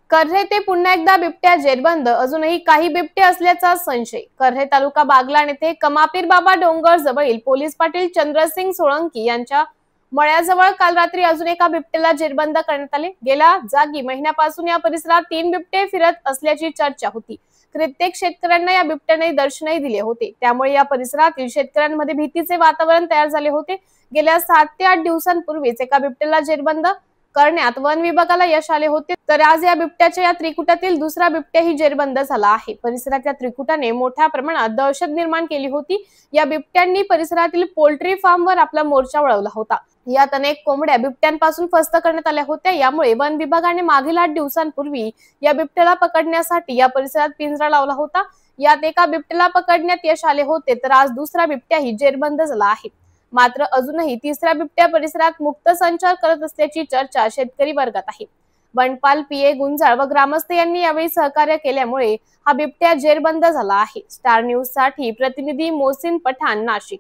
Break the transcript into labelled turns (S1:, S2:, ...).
S1: कर्हे ते पुन्हा एकदा बिबट्या जेरबंद, अजूनही काही बिबटे असल्याचा संशय. कर्हे तालुका बागलाण येथे कमापीर बाबा डोंगर जवळील पोलीस पाटील चंद्रसिंग सोळंकी यांच्या मळ्याजवळ काल रात्री अजून एका बिबट्याला जेरबंद करण्यात आले. गेल्या जागी महिन्यापासून या परिसरात 3 बिबटे फिरत असल्याची चर्चा होती. कित्येक शेतकऱ्यांना या बिबट्याने दर्शनही दिले होते. त्यामुळे या परिसरातील शेतकऱ्यांमध्ये भीतीचे वातावरण तयार झाले होते. गेल्या 7 ते 8 दिवसांपूर्वीच एका बिबट्याला जेरबंद करण्यात वन विभागाला यश आले होते. तर आज या बिबट्याच्या या त्रिकुटातील दुसरा बिबट्याही जेरबंद झाला आहे. परिसरात या त्रिकुटाने मोठ्या प्रमाणात दहशत निर्माण केली होती. या बिबट्यांनी परिसरातील पोल्ट्री फार्मवर आपला मोर्चा वळवला होता. यात अनेक कोंबड्या बिबट्यांपासून फस्त करण्यात आल्या होत्या. यामुळे वन विभागाने मागील 8 दिवसांपूर्वी या बिबट्याला पकडण्यासाठी या परिसरात पिंजरा लावला होता. यात एका बिबट्याला पकडण्यात यश आले होते, तर आज दुसरा बिबट्याही जेरबंद झाला आहे. मात्र अजूनही तिसरा बिबट्या परिसरात मुक्त संचार करत असल्याची चर्चा शेतकरी वर्गात आहे. वनपाल पीए गुंजाळ व ग्रामस्थ यांनी यावेळी सहकार्य केल्यामुळे हा बिबट्या जेरबंद झाला आहे. स्टार न्यूज साठी प्रतिनिधी मोहसिन पठाण, नाशिक.